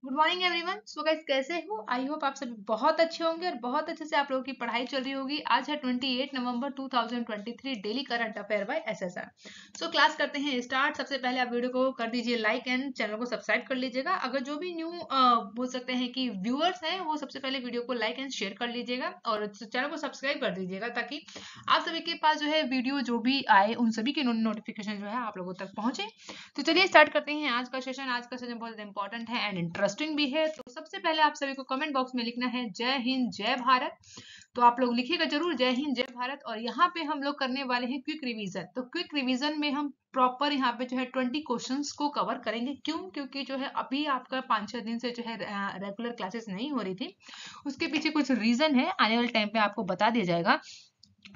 Good morning everyone. So guys कैसे हो? I hope आप सभी बहुत अच्छे होंगे और बहुत अच्छे से आप लोगों की पढ़ाई चल रही होगी। आज है 28 November 2023, daily current affair by SSR. So class करते हैं स्टार्ट। सबसे पहले आप वीडियो को कर दीजिए लाइक एंड चैनल को सब्सक्राइब कर लीजिएगा। अगर जो भी न्यू बोल सकते हैं कि व्यूअर्स हैं वो सबसे पहले वीडियो को लाइक एंड शेयर कर लीजिएगा और चैनल को सब्सक्राइब कर दीजिएगा ताकि आप सभी के पास जो है वीडियो जो भी आए उन सभी की नोटिफिकेशन जो है आप लोगों तक पहुंचे। तो चलिए स्टार्ट करते हैं आज का सेशन। आज का सेशन बहुत इंपॉर्टेंट है एंड इंटरेस्टिंग भी है। तो सबसे पहले आप सभी को कमेंट बॉक्स में लिखना है जय हिंद जय भारत। तो आप लोग लिखिएगा जरूर जय हिंद जय भारत। और यहाँ पे हम लोग करने वाले हैं क्विक रिवीजन। तो क्विक रिवीजन में हम प्रॉपर यहाँ पे जो है 20 क्वेश्चंस को कवर करेंगे। क्यों? क्योंकि जो है अभी आपका 5-6 दिन से जो है रेगुलर क्लासेस नहीं हो रही थी। उसके पीछे कुछ रीजन है, आने वाले टाइम पे आपको बता दिया जाएगा।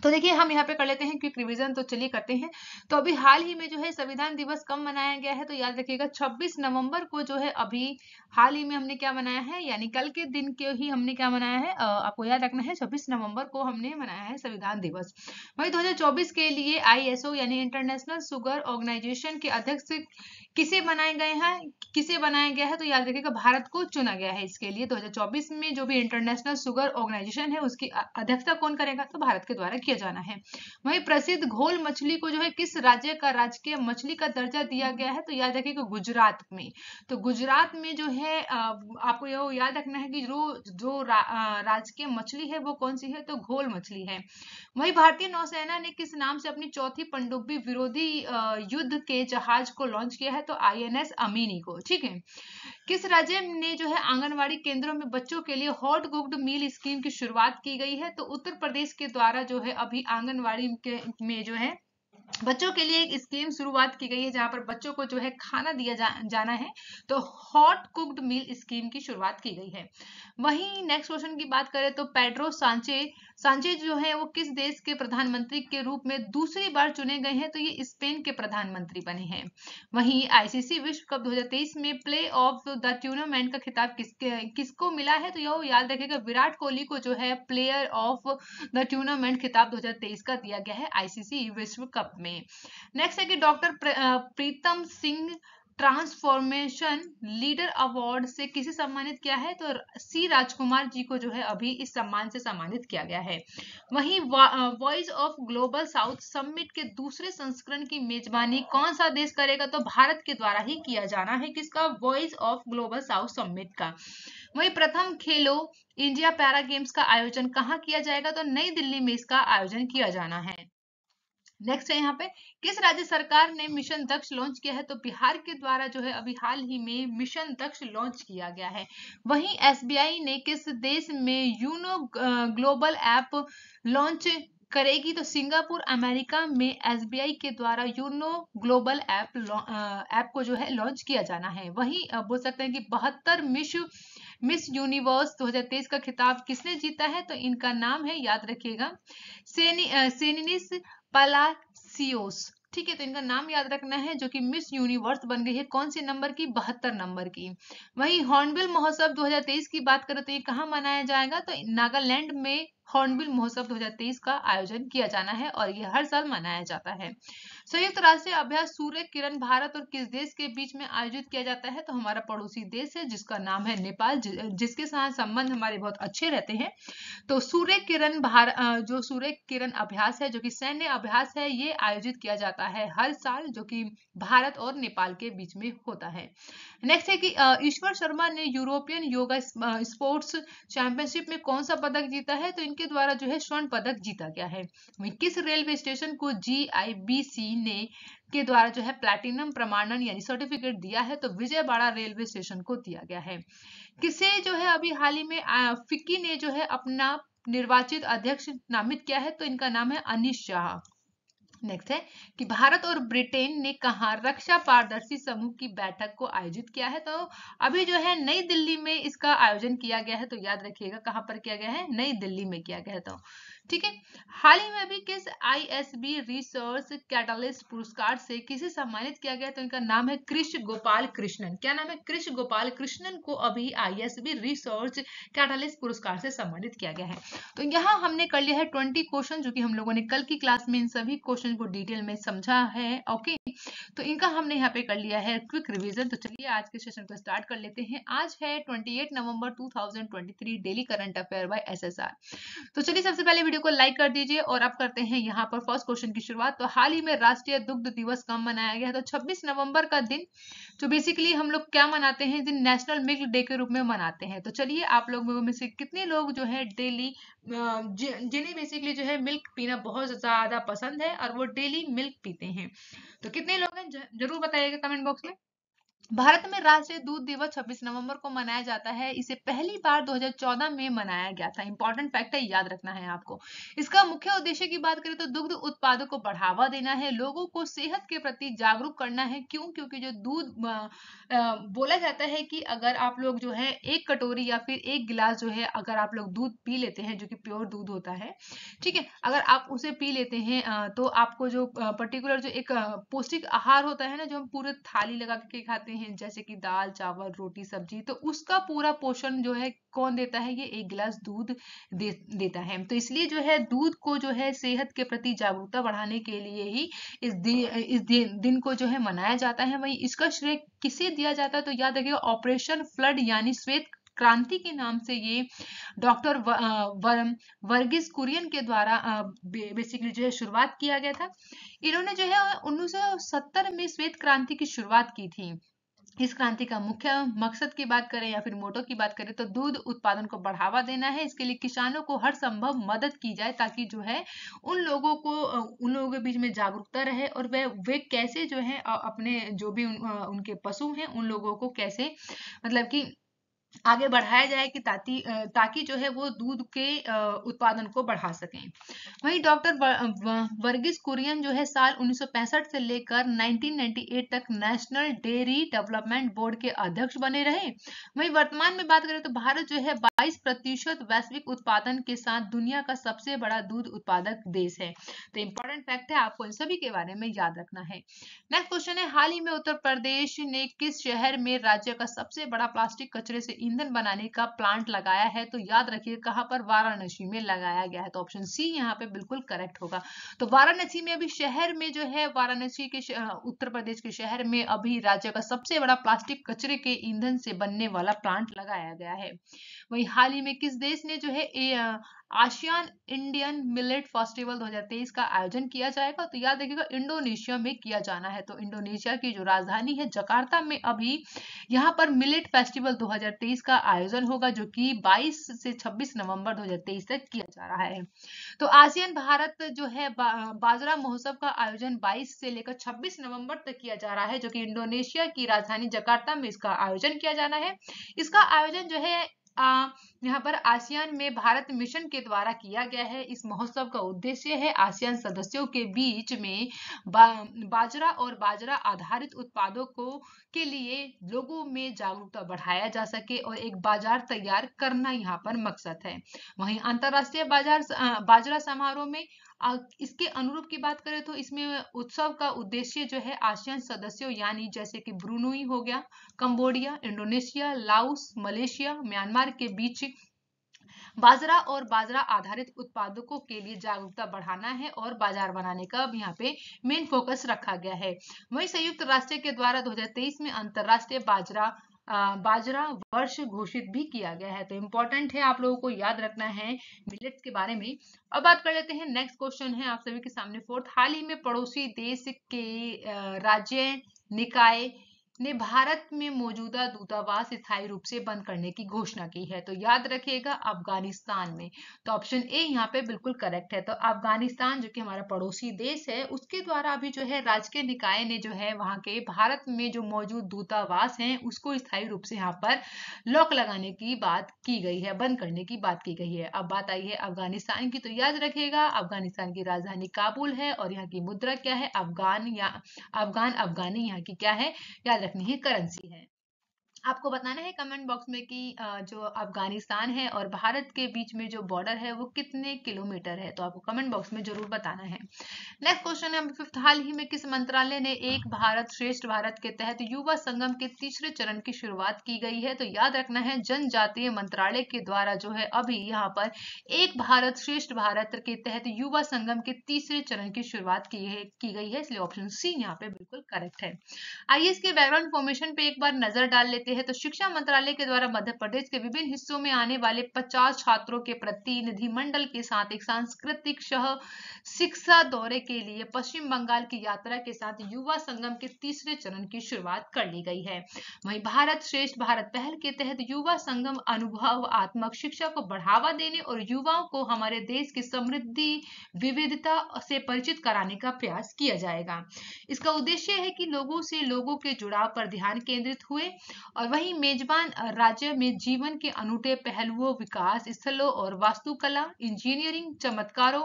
तो देखिए हम यहाँ पे कर लेते हैं क्विक रिवीजन। तो चलिए करते हैं। तो अभी हाल ही में जो है संविधान दिवस कब मनाया गया है? तो याद रखिएगा 26 नवंबर को जो है अभी हाल ही में हमने क्या मनाया है, यानी कल के दिन के ही हमने क्या मनाया है, आपको याद रखना है 26 नवंबर को हमने मनाया है संविधान दिवस। वही 2024 के लिए आईएसओ यानी इंटरनेशनल शुगर ऑर्गेनाइजेशन के अध्यक्ष किसे बनाए गए हैं, किसे बनाया गया है? तो याद रखिएगा भारत को चुना गया है इसके लिए। 2024 में जो भी इंटरनेशनल शुगर ऑर्गेनाइजेशन है उसकी अध्यक्षता कौन करेगा? तो भारत के द्वारा किया जाना है। वहीं प्रसिद्ध घोल मछली को जो है किस राज्य का राजकीय मछली का दर्जा दिया गया है? तो याद रखिएगा गुजरात में। तो गुजरात में जो है आपको ये याद रखना है कि जो राजकीय मछली है वो कौन सी है? तो घोल मछली है। वहीं भारतीय नौसेना ने किस नाम से अपनी चौथी पनडुब्बी विरोधी युद्ध के जहाज को लॉन्च किया है? तो आईएनएस अमीनी को। ठीक है। किस राज्य ने जो है आंगनवाड़ी केंद्रों में बच्चों के लिए हॉट कुक्ड मील स्कीम की शुरुआत की गई है? तो उत्तर प्रदेश के द्वारा जो है अभी आंगनवाड़ी के में जो है बच्चों के लिए एक स्कीम शुरुआत की गई है जहां पर बच्चों को जो है खाना दिया जाना है। तो हॉट कुक्ड मील स्कीम की शुरुआत की गई है। वहीं नेक्स्ट क्वेश्चन की बात करें तो पेड्रो सांचेज जो है वो किस देश के प्रधानमंत्री के रूप में दूसरी बार चुने गए हैं? तो ये स्पेन के प्रधानमंत्री बने हैं। वहीं आईसीसी विश्व कप 2023 में प्ले ऑफ द टूर्नामेंट का खिताब किसको मिला है? तो ये याद रखिएगा विराट कोहली को जो है प्लेयर ऑफ द टूर्नामेंट खिताब 2023 का दिया गया है आईसीसी विश्व कप में। नेक्स्ट है कि doctor Pritam Singh transformation leader award से किसे सम्मानित किया है? तो सी राजकुमार जी को जो है अभी इस सम्मान से सम्मानित किया गया है। वहीं voice of global south summit के दूसरे संस्करण की मेजबानी कौन सा देश करेगा? तो भारत के द्वारा ही किया जाना है। किसका? Voice of global south summit का। वहीं प्रथम खेलो इंडिया पैरा गेम्स का आयोजन कहाँ किया जाएगा? तो नई दिल्ली में इसका आयोजन किया जाना है। नेक्स्ट है यहाँ पे किस राज्य सरकार ने मिशन दक्ष लॉन्च किया है? तो बिहार के द्वारा जो है अभी हाल ही में मिशन दक्ष लॉन्च किया गया है। वहीं एसबीआई ने किस देश में यूनो ग्लोबल ऐप लॉन्च करेगी? तो सिंगापुर अमेरिका में एसबीआई के द्वारा यूनो ग्लोबल ऐप को जो है लॉन्च किया जाना है। वहीं बोल सकते हैं कि 72 मिस यूनिवर्स 2023 का खिताब किसने जीता है? तो इनका नाम है, याद रखिएगा, सेनिनिस पलासियोस। ठीक है। तो इनका नाम याद रखना है जो कि मिस यूनिवर्स बन गई है कौन से नंबर की? 72 नंबर की। वहीं हॉर्नबिल महोत्सव 2023 की बात करें तो ये कहाँ मनाया जाएगा? तो नागालैंड में हॉर्नबिल महोत्सव 2023 का आयोजन किया जाना है और ये हर साल मनाया जाता है। संयुक्त राष्ट्र अभ्यास सूर्य किरण भारत और किस देश के बीच में आयोजित किया जाता है? तो हमारा पड़ोसी देश है जिसका नाम है नेपाल, जिसके साथ संबंध हमारे बहुत अच्छे रहते हैं। तो जो सूर्य किरण अभ्यास है जो कि सैन्य अभ्यास है, ये आयोजित किया जाता है हर साल, जो कि भारत और नेपाल के बीच में होता है। नेक्स्ट है कि ईश्वर शर्मा ने यूरोपियन योगा स्पोर्ट्स चैंपियनशिप में कौन सा पदक जीता है? तो इनके द्वारा जो है स्वर्ण पदक जीता गया है। किस रेलवे स्टेशन को जीआईबीसी ने के द्वारा जो है प्लैटिनम प्रमाणन यानी सर्टिफिकेट दिया है? तो विजयवाड़ा रेलवे स्टेशन को दिया गया है। किसे जो है अभी हाल ही में फिक्की ने जो है अपना निर्वाचित अध्यक्ष नामित किया है? तो इनका नाम है अनीश शाह। नेक्स्ट है कि भारत और ब्रिटेन ने कहा रक्षा पारदर्शी समूह की बैठक को आयोजित किया है? तो अभी जो है नई दिल्ली में इसका आयोजन किया गया है। तो याद रखिएगा कहां पर किया गया है? नई दिल्ली में किया गया है। तो ठीक है। हाल ही में अभी किस आईएसबी रिसर्च कैटलिस्ट पुरस्कार से किसे सम्मानित किया गया? तो इनका नाम है कृष्ण गोपाल कृष्णन। क्या नाम है? कृष्ण गोपाल कृष्णन को अभी आईएसबी रिसर्च कैटलिस्ट पुरस्कार से सम्मानित किया गया है। तो यहाँ हमने कर लिया है 20 क्वेश्चन जो कि हम लोगों ने कल की क्लास में इन सभी क्वेश्चन क्वेश्चन को डिटेल में समझा है। ओके, तो इनका हमने यहाँ पे कर लिया है क्विक रिवीजन। तो चलिए आज के सेशन को स्टार्ट कर लेते हैं। आज है 28 November 2023 daily current affair by SSR. तो चलिए सबसे पहले वीडियो को लाइक कर दीजिए और अब करते हैं यहाँ पर फर्स्ट क्वेश्चन की शुरुआत। तो हाल ही में राष्ट्रीय दुग्ध दिवस कब मनाया गया है? तो 26 नवंबर का दिन, जो बेसिकली हम लोग क्या मनाते हैं, दिन नेशनल मिल्क डे के रूप में मनाते हैं। तो चलिए आप लोगों में से कितने लोग जो है डेली जिन्हें बेसिकली जो है मिल्क पीना बहुत ज्यादा पसंद है और वो डेली मिल्क पीते हैं, तो कितने लोग हैं जरूर बताइएगा कमेंट बॉक्स में। भारत में राष्ट्रीय दूध दिवस 26 नवंबर को मनाया जाता है। इसे पहली बार 2014 में मनाया गया था। इंपॉर्टेंट फैक्ट है, याद रखना है आपको। इसका मुख्य उद्देश्य की बात करें तो दुग्ध उत्पादों को बढ़ावा देना है, लोगों को सेहत के प्रति जागरूक करना है। क्यों? क्योंकि जो दूध बोला जाता है कि अगर आप लोग जो है एक कटोरी या फिर एक गिलास जो है अगर आप लोग दूध पी लेते हैं, जो कि प्योर दूध होता है, ठीक है, अगर आप उसे पी लेते हैं तो आपको जो पर्टिकुलर जो एक पौष्टिक आहार होता है ना, जो हम पूरे थाली लगा के खाते हैं, जैसे कि दाल चावल रोटी सब्जी, तो उसका पूरा पोषण जो है कौन देता है? ये एक गिलास दूध देता है। तो इसलिए जो है दूध को जो है सेहत के प्रति जागरूकता बढ़ाने के लिए ही इस दिन को जो है मनाया जाता है। वहीं इसका श्रेय किसे दिया जाता है? तो याद रखिएगा, ऑपरेशन फ्लड यानी श्वेत क्रांति के नाम से ये डॉक्टर वर्गीस कुरियन के द्वारा बेसिकली जो है शुरुआत किया गया था। इन्होंने जो है 1970 में श्वेत क्रांति की शुरुआत की थी। इस क्रांति का मुख्य मकसद की बात करें या फिर मोटो की बात करें तो दूध उत्पादन को बढ़ावा देना है। इसके लिए किसानों को हर संभव मदद की जाए ताकि जो है उन लोगों के बीच में जागरूकता रहे और वे कैसे जो है अपने जो भी उनके पशु हैं उन लोगों को कैसे मतलब कि आगे बढ़ाया जाए कि ताकि जो है वो दूध के उत्पादन को बढ़ा सकें। वहीं डॉक्टर वर्गीस कुरियन जो है साल 1965 से लेकर 1998 तक नेशनल डेयरी डेवलपमेंट बोर्ड के अध्यक्ष बने रहे। वहीं वर्तमान में बात करें तो भारत जो है 22% वैश्विक उत्पादन के साथ दुनिया का सबसे बड़ा दूध उत्पादक देश है। तो इंपॉर्टेंट फैक्ट है, आपको इन सभी के बारे में याद रखना है। नेक्स्ट क्वेश्चन है, हाल ही में उत्तर प्रदेश ने किस शहर में राज्य का सबसे बड़ा प्लास्टिक कचरे से ईंधन बनाने का प्लांट लगाया है? तो याद रखिए कहां पर? वाराणसी में लगाया गया है। तो ऑप्शन सी यहाँ पे बिल्कुल करेक्ट होगा। तो वाराणसी में अभी शहर में जो है वाराणसी के उत्तर प्रदेश के शहर में अभी राज्य का सबसे बड़ा प्लास्टिक कचरे के ईंधन से बनने वाला प्लांट लगाया गया है। वहीं हाल ही में किस देश ने जो है आसियान इंडियन मिलेट फेस्टिवल 2023 का आयोजन किया जाएगा? तो याद रखिएगा इंडोनेशिया में किया जाना है। तो इंडोनेशिया की जो राजधानी है जकार्ता में अभी यहाँ पर मिलेट फेस्टिवल 2023 का आयोजन होगा, जो कि 22 से 26 नवंबर 2023 तक किया जा रहा है। तो आसियान भारत जो है बाजरा महोत्सव का आयोजन 22 से लेकर 26 नवंबर तक किया जा रहा है, जो कि इंडोनेशिया की राजधानी जकार्ता में इसका आयोजन किया जाना है। इसका आयोजन जो है यहाँ पर आसियान में भारत मिशन के द्वारा किया गया है। इस महोत्सव का उद्देश्य है आसियान सदस्यों के बीच में बाजरा और बाजरा आधारित उत्पादों के लिए लोगों में जागरूकता बढ़ाया जा सके और एक बाजार तैयार करना यहाँ पर मकसद है। वहीं अंतरराष्ट्रीय बाजरा समारोह में इसके अनुरूप की बात करें तो इसमें उत्सव का उद्देश्य जो है आसियान सदस्यों यानी जैसे कि ब्रुनई हो गया, Cambodia, Indonesia, Laos, Malaysia, Myanmar के बीच बाजरा और बाजरा आधारित उत्पादकों के लिए जागरूकता बढ़ाना है और बाजार बनाने का यहाँ पे मेन फोकस रखा गया है। वहीं संयुक्त राष्ट्र के द्वारा 2023 में अंतरराष्ट्रीय बाजरा वर्ष घोषित भी किया गया है। तो इम्पोर्टेंट है, आप लोगों को याद रखना है मिलेट्स के बारे में। अब बात कर लेते हैं, नेक्स्ट क्वेश्चन है आप सभी के सामने फोर्थ। हाल ही में पड़ोसी देश के राज्य निकाय ने भारत में मौजूदा दूतावास स्थायी रूप से बंद करने की घोषणा की है। तो याद रखिएगा अफगानिस्तान में। तो ऑप्शन ए यहाँ पे बिल्कुल करेक्ट है। तो अफगानिस्तान जो कि हमारा पड़ोसी देश है उसके द्वारा अभी जो है राजकीय निकाय ने जो है वहां के भारत में जो मौजूद दूतावास है उसको स्थायी रूप से यहाँ पर लॉक लगाने की बात की गई है, बंद करने की बात की गई है। अब बात आई है अफगानिस्तान की। तो याद रखिएगा अफगानिस्तान की राजधानी काबुल है और यहाँ की मुद्रा क्या है? अफगानी यहाँ की क्या है? याद रखनी है, करेंसी है। आपको बताना है कमेंट बॉक्स में कि जो अफगानिस्तान है और भारत के बीच में जो बॉर्डर है वो कितने किलोमीटर है, तो आपको कमेंट बॉक्स में जरूर बताना है। नेक्स्ट क्वेश्चन है फिफ्थ, हाल ही में किस मंत्रालय ने एक भारत श्रेष्ठ भारत के तहत युवा संगम के तीसरे चरण की शुरुआत की गई है, तो याद रखना है जनजातीय मंत्रालय के द्वारा जो है अभी यहाँ पर एक भारत श्रेष्ठ भारत के तहत युवा संगम के तीसरे चरण की शुरुआत की गई है, इसलिए ऑप्शन सी यहाँ पे बिल्कुल करेक्ट है। आइए इसके बैकग्राउंड इन्फॉर्मेशन पे एक बार नजर डाल लेते हैं। तो शिक्षा मंत्रालय के द्वारा मध्य प्रदेश के विभिन्न हिस्सों में आने वाले 50 छात्रों के प्रतिनिधि मंडल के साथ एक सांस्कृतिक सह शिक्षा दौरे के लिए पश्चिम बंगाल की यात्रा के साथ युवा संगम के तीसरे चरण की शुरुआत कर ली गई है। वहीं भारत श्रेष्ठ भारत पहल के तहत युवा संगम अनुभवात्मक शिक्षा को बढ़ावा देने और युवाओं को हमारे देश की समृद्धि विविधता से परिचित कराने का प्रयास किया जाएगा। इसका उद्देश्य है कि लोगों से लोगों के जुड़ाव पर ध्यान केंद्रित हुए और वहीं मेजबान राज्य में जीवन के अनूठे पहलुओं, विकास स्थलों और वास्तुकला, इंजीनियरिंग चमत्कारों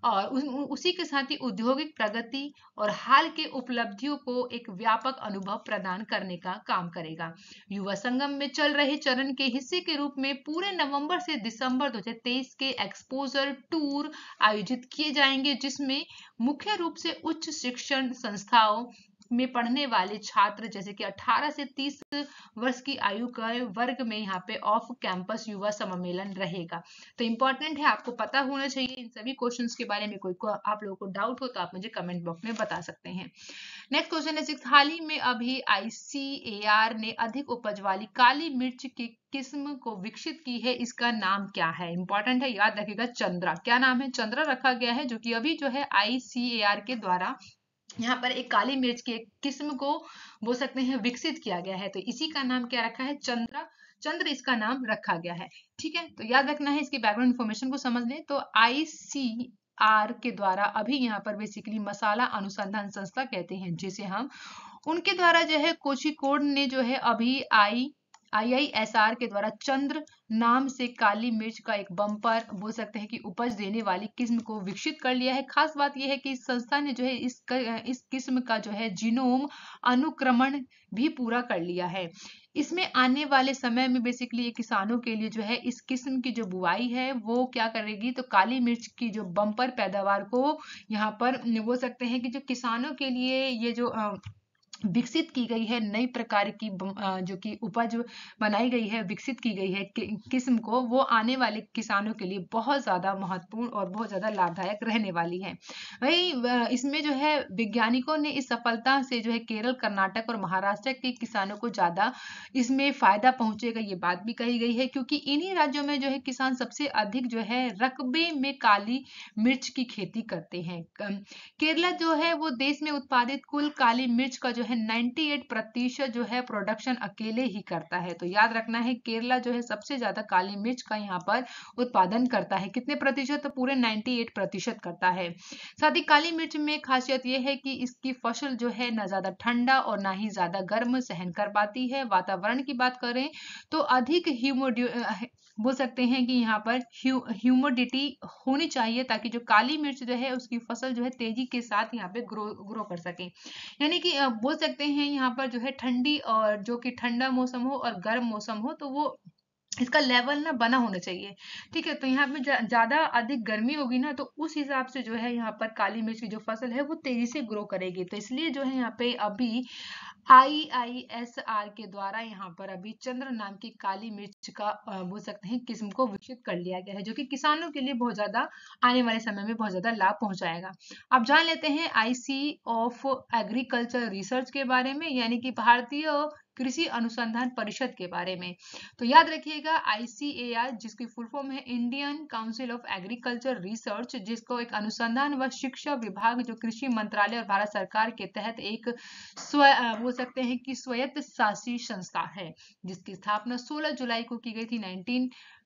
और उसी के साथ ही औद्योगिक प्रगति और हाल के उपलब्धियों को एक व्यापक अनुभव प्रदान करने का काम करेगा। युवा संगम में चल रहे चरण के हिस्से के रूप में पूरे नवंबर से दिसंबर 2023 के एक्सपोजर टूर आयोजित किए जाएंगे, जिसमें मुख्य रूप से उच्च शिक्षण संस्थाओं में पढ़ने वाले छात्र जैसे कि 18 से 30 वर्ष की आयु के वर्ग में यहाँ पे ऑफ कैंपस युवा सम्मेलन रहेगा। तो इंपॉर्टेंट है, आपको पता होना चाहिए इन सभी क्वेश्चंस के बारे में। कोई आप लोगों को डाउट हो तो आप मुझे कमेंट बॉक्स में बता सकते हैं। नेक्स्ट क्वेश्चन है सिक्स, हाल ही में अभी ICAR ने अधिक उपज वाली काली मिर्च की किस्म को विकसित की है, इसका नाम क्या है? इंपॉर्टेंट है, याद रखिएगा चंद्रा। क्या नाम है? चंद्रा रखा गया है, जो कि अभी जो है ICAR के द्वारा यहाँ पर एक काली मिर्च की एक किस्म को बोल सकते हैं विकसित किया गया है, तो इसी का नाम क्या रखा है? चंद्रा, चंद्र इसका नाम रखा गया है। ठीक है, तो याद रखना है, इसकी बैकग्राउंड इन्फॉर्मेशन को समझ लें। तो ICAR के द्वारा अभी यहाँ पर बेसिकली मसाला अनुसंधान संस्था कहते हैं जिसे हम, उनके द्वारा जो है कोझिकोड ने जो है अभी IISR के द्वारा चंद्र नाम से काली मिर्च का एक बम्पर बोल सकते हैं कि उपज देने वाली किस्म को विकसित कर लिया है। खास बात यह है कि इस संस्था ने जो है इस किस्म का जो है जीनोम अनुक्रमण भी पूरा कर लिया है। इसमें आने वाले समय में बेसिकली ये किसानों के लिए जो है इस किस्म की जो बुआई है वो क्या करेगी, तो काली मिर्च की जो बम्पर पैदावार को यहाँ पर बोल सकते हैं कि जो किसानों के लिए ये जो विकसित की गई है नई प्रकार की जो कि उपज बनाई गई है, विकसित की गई है किस्म को, वो आने वाले किसानों के लिए बहुत ज्यादा महत्वपूर्ण और बहुत ज्यादा लाभदायक रहने वाली है। वही इसमें जो है वैज्ञानिकों ने इस सफलता से जो है केरल, कर्नाटक और महाराष्ट्र के किसानों को ज्यादा इसमें फायदा पहुंचेगा, ये बात भी कही गई है, क्योंकि इन्हीं राज्यों में जो है किसान सबसे अधिक जो है रकबे में काली मिर्च की खेती करते हैं। केरला जो है वो देश में उत्पादित कुल काली मिर्च का जो है 98% जो है प्रोडक्शन अकेले ही करता है। तो याद रखना है, केरला जो है सबसे ज्यादा काली मिर्च का यहाँ पर उत्पादन करता है। कितने प्रतिशत? तो पूरे 98% करता है। साथ ही काली मिर्च में खासियत यह है कि इसकी फसल जो है ना ज्यादा ठंडा और ना ही ज्यादा गर्म सहन कर पाती है। वातावरण की बात करें तो अधिक बोल सकते हैं कि यहाँ पर ह्यूमिडिटी होनी चाहिए, ताकि जो काली मिर्च जो है उसकी फसल जो है तेजी के साथ यहाँ पे ग्रो कर सके। यानी कि बोल सकते हैं यहाँ पर जो है ठंडी और जो कि ठंडा मौसम हो और गर्म मौसम हो तो वो इसका लेवल ना बना होना चाहिए। ठीक है, तो यहाँ पे ज्यादा अधिक गर्मी होगी ना, तो उस हिसाब से जो है यहाँ पर काली मिर्च की जो फसल है वो तेजी से ग्रो करेगी। तो इसलिए जो है यहाँ पे अभी IISR के द्वारा यहाँ पर अभी चंद्र नाम की काली मिर्च का बोल सकते हैं किस्म को विकसित कर लिया गया है, जो कि किसानों के लिए बहुत ज्यादा आने वाले समय में बहुत ज्यादा लाभ पहुंचाएगा। अब जान लेते हैं IC ऑफ एग्रीकल्चर रिसर्च के बारे में, यानी कि भारतीय कृषि अनुसंधान परिषद के बारे में। तो याद रखिएगा ICAR, जिसकी फुल फॉर्म है Indian council of agriculture research, जिसको एक अनुसंधान व शिक्षा विभाग जो कृषि मंत्रालय और भारत सरकार के तहत एक बोल सकते हैं कि स्वायत्त शासी संस्था है, जिसकी स्थापना 16 जुलाई को की गई थी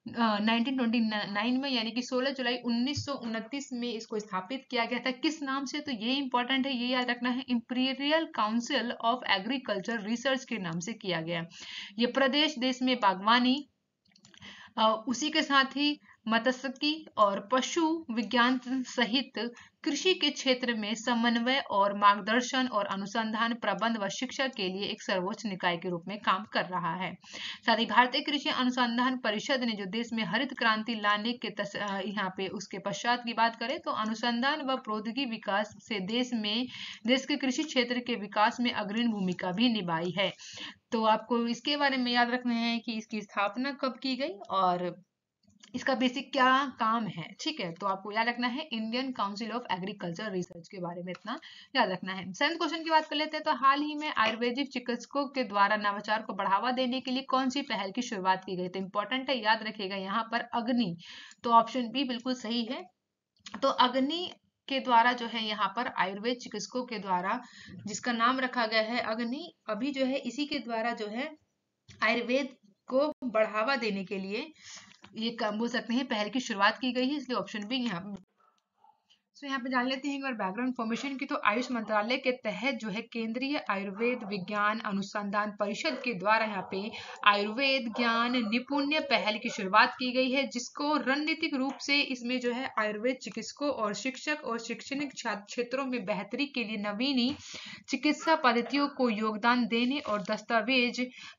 1929 में, यानी कि 16 जुलाई 1929 में इसको स्थापित किया गया था। किस नाम से? तो ये इंपॉर्टेंट है, ये याद रखना है, imperial council of agriculture research के नाम से किया गया। ये प्रदेश देश में बागवानी, उसी के साथ ही मत्स्यिकी और पशु विज्ञान सहित कृषि के क्षेत्र में समन्वय और मार्गदर्शन और अनुसंधान प्रबंध व शिक्षा के लिए एक सर्वोच्च निकाय के रूप में काम कर रहा है। साथ ही भारतीय कृषि अनुसंधान परिषद ने जो देश में हरित क्रांति लाने के यहाँ पे उसके पश्चात की बात करें तो अनुसंधान व प्रौद्योगिकी विकास से देश के कृषि क्षेत्र के विकास में अग्रणी भूमिका भी निभाई है। तो आपको इसके बारे में याद रखना है कि इसकी स्थापना कब की गई और इसका बेसिक क्या काम है। ठीक है, तो आपको याद रखना है Indian council of agriculture research के बारे में इतना याद रखना है। 7th क्वेश्चन की बात कर लेते हैं। तो हाल ही में आयुर्वेदिक चिकित्सकों के द्वारा नवाचार को बढ़ावा देने के लिए कौन सी पहल की शुरुआत की गई? तो इंपॉर्टेंट है, याद रखिएगा यहाँ पर अग्नि, तो ऑप्शन बी बिल्कुल सही है। तो अग्नि के द्वारा जो है यहाँ पर आयुर्वेद चिकित्सकों के द्वारा जिसका नाम रखा गया है अग्नि, अभी जो है इसी के द्वारा जो है आयुर्वेद को बढ़ावा देने के लिए ये काम बोल सकते हैं पहल की शुरुआत की गई है, इसलिए ऑप्शन बी यहाँ पे। तो यहाँ पे जान लेते हैं एक बार बैकग्राउंड इन्फॉर्मेशन की। तो आयुष मंत्रालय के तहत जो है केंद्रीय आयुर्वेद विज्ञान अनुसंधान परिषद के द्वारा यहाँ पे आयुर्वेद ज्ञान निपुण्य पहल की शुरुआत की गई है, जिसको रणनीतिक रूप से इसमें जो है आयुर्वेद चिकित्सकों और शिक्षक और शैक्षणिक क्षेत्रों में बेहतरी के लिए नवीनी चिकित्सा पद्धतियों को योगदान देने और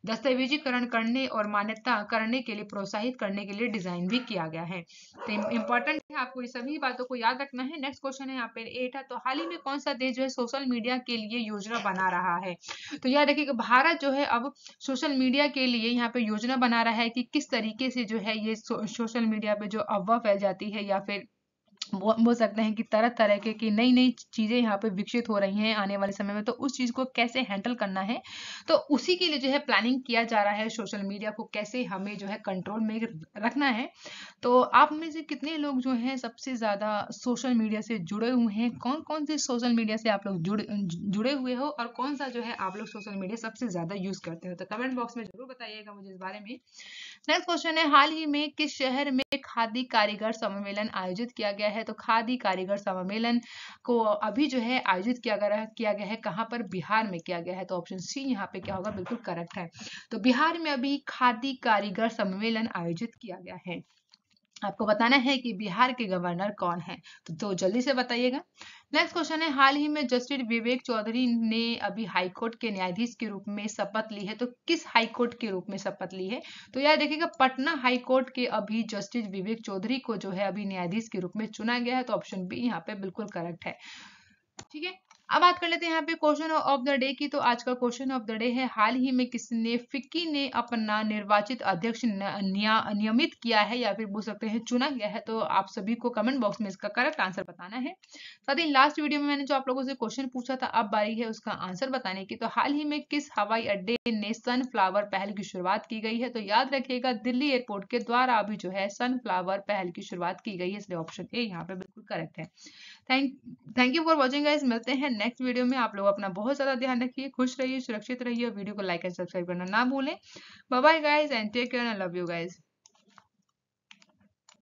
दस्तावेजीकरण करने और मान्यता करने के लिए प्रोत्साहित करने के लिए डिजाइन भी किया गया है। तो इम्पोर्टेंट है, आपको ये सभी बातों को याद रखना है। नेक्स्ट क्वेश्चन है यहाँ पे 8 है। तो हाल ही में कौन सा देश जो है सोशल मीडिया के लिए योजना बना रहा है? तो याद रखिएगा भारत जो है अब सोशल मीडिया के लिए यहाँ पे योजना बना रहा है कि किस तरीके से जो है ये सोशल मीडिया पे जो अफवाह फैल जाती है या फिर बोल सकते हैं कि तरह तरह की नई नई चीजें यहाँ पे विकसित हो रही हैं आने वाले समय में, तो उस चीज को कैसे हैंडल करना है, तो उसी के लिए जो है प्लानिंग किया जा रहा है। सोशल मीडिया को कैसे हमें जो है कंट्रोल में रखना है। तो आप में से कितने लोग जो हैं सबसे ज्यादा सोशल मीडिया से जुड़े हुए हैं? कौन कौन से सोशल मीडिया से आप लोग जुड़े हुए हो और कौन सा जो है आप लोग सोशल मीडिया सबसे ज्यादा यूज करते हो? तो कमेंट बॉक्स में जरूर बताइएगा मुझे इस बारे में। नेक्स्ट क्वेश्चन है, हाल ही में किस शहर में खादी कारीगर सम्मेलन आयोजित किया गया है? तो खादी कारीगर सम्मेलन को अभी जो है आयोजित किया गया है कहाँ पर? बिहार में किया गया है। तो ऑप्शन सी यहाँ पे क्या होगा? बिल्कुल करेक्ट है। तो बिहार में अभी खादी कारीगर सम्मेलन आयोजित किया गया है। आपको बताना है कि बिहार के गवर्नर कौन है, तो जल्दी से बताइएगा। नेक्स्ट क्वेश्चन है, हाल ही में जस्टिस विवेक चौधरी ने अभी हाईकोर्ट के न्यायाधीश के रूप में शपथ ली है। तो किस हाईकोर्ट के रूप में शपथ ली है? तो यार देखिएगा पटना हाईकोर्ट के अभी जस्टिस विवेक चौधरी को जो है अभी न्यायाधीश के रूप में चुना गया है। तो ऑप्शन बी यहाँ पे बिल्कुल करेक्ट है। ठीक है, अब बात कर लेते हैं यहाँ पे क्वेश्चन ऑफ द डे की। तो आज का क्वेश्चन ऑफ द डे है, हाल ही में किसने फिक्की ने अपना निर्वाचित अध्यक्ष नियमित किया है या फिर बोल सकते हैं चुना गया है? तो आप सभी को कमेंट बॉक्स में इसका करेक्ट आंसर बताना है। साथ ही लास्ट वीडियो में मैंने जो आप लोगों से क्वेश्चन पूछा था, अब बारी है उसका आंसर बताने की। तो हाल ही में किस हवाई अड्डे ने सनफ्लावर पहल की शुरुआत की गई है? तो याद रखिएगा दिल्ली एयरपोर्ट के द्वारा अभी जो है सनफ्लावर पहल की शुरुआत की गई है, इसलिए ऑप्शन ए यहाँ पे बिल्कुल करेक्ट है। Thank you for watching guys. मिलते हैं नेक्स्ट वीडियो में। आप लोग अपना बहुत ज्यादा ध्यान रखिए, खुश रहिए, सुरक्षित रहिए। वीडियो को लाइक एंड सब्सक्राइब करना ना भूलें। Bye bye guys and take care and love you guys.